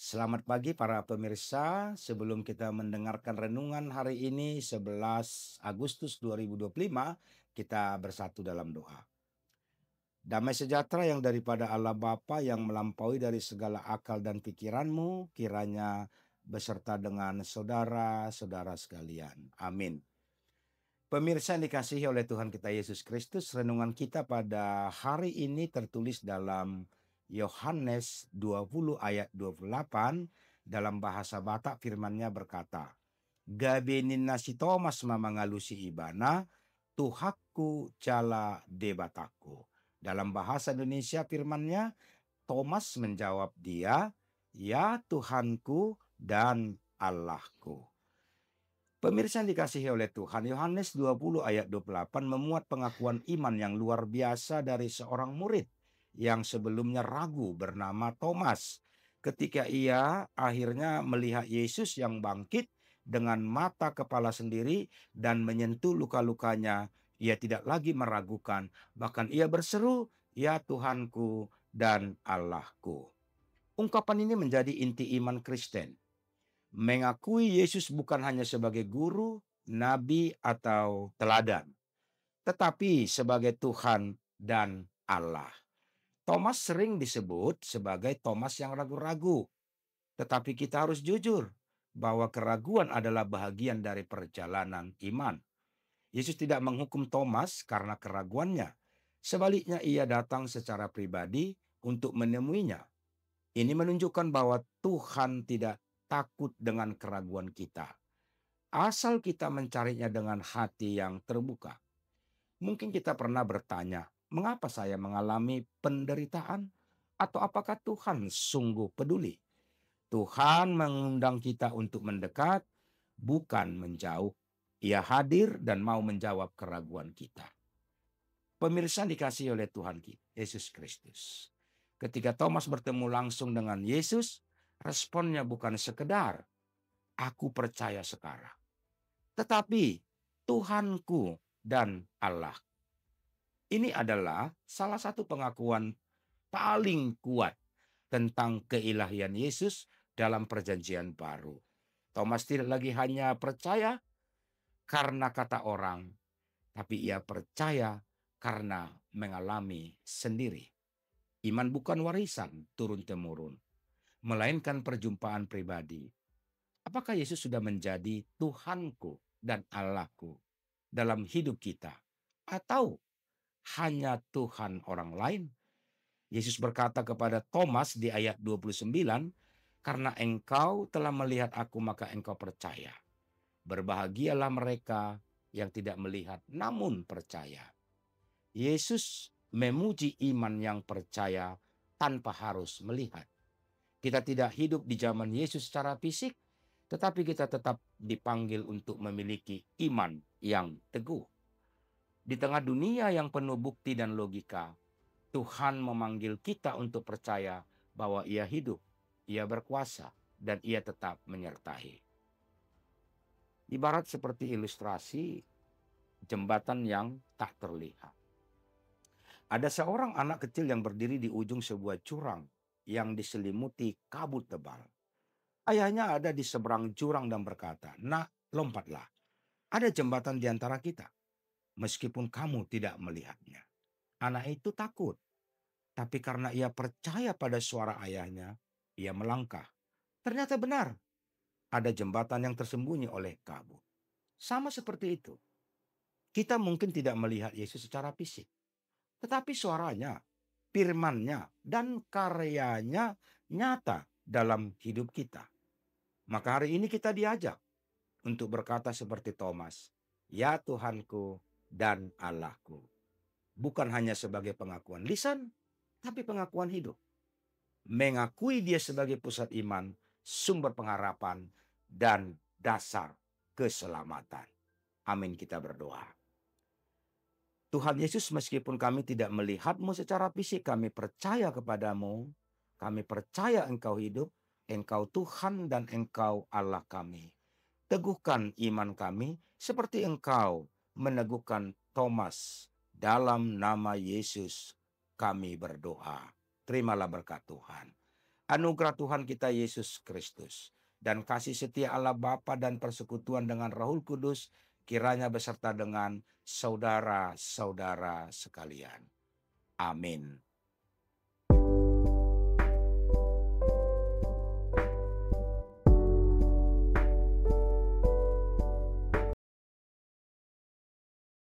Selamat pagi para pemirsa. Sebelum kita mendengarkan renungan hari ini 11 Agustus 2025, kita bersatu dalam doa. Damai sejahtera yang daripada Allah Bapa yang melampaui dari segala akal dan pikiranmu, kiranya beserta dengan saudara-saudara sekalian. Amin. Pemirsa yang dikasihi oleh Tuhan kita Yesus Kristus, renungan kita pada hari ini tertulis dalam Yohanes 20 ayat 28. Dalam bahasa Batak firman-Nya berkata, Gabenin nasi Thomas mamangalusi ibana, Tuhakku jala debataku. Dalam bahasa Indonesia firman-Nya, Thomas menjawab dia, Ya Tuhanku dan Allahku. Pemirsa yang dikasihi oleh Tuhan, Yohanes 20 ayat 28 memuat pengakuan iman yang luar biasa dari seorang murid yang sebelumnya ragu bernama Thomas. Ketika ia akhirnya melihat Yesus yang bangkit dengan mata kepala sendiri dan menyentuh luka-lukanya, ia tidak lagi meragukan, bahkan ia berseru, "Ya Tuhanku dan Allahku." Ungkapan ini menjadi inti iman Kristen. Mengakui Yesus bukan hanya sebagai guru, nabi, atau teladan, tetapi sebagai Tuhan dan Allah. Thomas sering disebut sebagai Thomas yang ragu-ragu, tetapi kita harus jujur bahwa keraguan adalah bahagian dari perjalanan iman. Yesus tidak menghukum Thomas karena keraguannya. Sebaliknya, ia datang secara pribadi untuk menemuinya. Ini menunjukkan bahwa Tuhan tidak takut dengan keraguan kita, asal kita mencarinya dengan hati yang terbuka. Mungkin kita pernah bertanya, mengapa saya mengalami penderitaan? Atau apakah Tuhan sungguh peduli? Tuhan mengundang kita untuk mendekat, bukan menjauh. Ia hadir dan mau menjawab keraguan kita. Pemirsa dikasihi oleh Tuhan kita, Yesus Kristus. Ketika Thomas bertemu langsung dengan Yesus, responnya bukan sekedar, "Aku percaya sekarang." Tetapi, "Tuhanku dan Allah." Ini adalah salah satu pengakuan paling kuat tentang keilahian Yesus dalam perjanjian baru. Thomas tidak lagi hanya percaya karena kata orang, tapi ia percaya karena mengalami sendiri. Iman bukan warisan turun-temurun, melainkan perjumpaan pribadi. Apakah Yesus sudah menjadi Tuhanku dan Allahku dalam hidup kita? Atau hanya Tuhan orang lain? Yesus berkata kepada Thomas di ayat 29, "Karena engkau telah melihat aku, maka engkau percaya. Berbahagialah mereka yang tidak melihat namun percaya." Yesus memuji iman yang percaya tanpa harus melihat. Kita tidak hidup di zaman Yesus secara fisik, tetapi kita tetap dipanggil untuk memiliki iman yang teguh. Di tengah dunia yang penuh bukti dan logika, Tuhan memanggil kita untuk percaya bahwa Ia hidup, Ia berkuasa, dan Ia tetap menyertai. Ibarat seperti ilustrasi jembatan yang tak terlihat. Ada seorang anak kecil yang berdiri di ujung sebuah jurang yang diselimuti kabut tebal. Ayahnya ada di seberang jurang dan berkata, "Nak, lompatlah. Ada jembatan di antara kita, meskipun kamu tidak melihatnya." Anak itu takut, tapi karena ia percaya pada suara ayahnya, ia melangkah. Ternyata benar, ada jembatan yang tersembunyi oleh kabut. Sama seperti itu, kita mungkin tidak melihat Yesus secara fisik, tetapi suaranya, firman-Nya, dan karyanya nyata dalam hidup kita. Maka hari ini kita diajak untuk berkata seperti Thomas, "Ya Tuhanku dan Allahku." Bukan hanya sebagai pengakuan lisan, tapi pengakuan hidup. Mengakui Dia sebagai pusat iman, sumber pengharapan, dan dasar keselamatan. Amin, kita berdoa. Tuhan Yesus, meskipun kami tidak melihat-Mu secara fisik, kami percaya kepadamu. Kami percaya Engkau hidup, Engkau Tuhan dan Engkau Allah kami. Teguhkan iman kami seperti Engkau meneguhkan Thomas. Dalam nama Yesus kami berdoa. Terimalah berkat Tuhan. anugerah Tuhan kita Yesus Kristus, dan kasih setia Allah Bapa dan persekutuan dengan Roh Kudus kiranya beserta dengan saudara-saudara sekalian. Amin.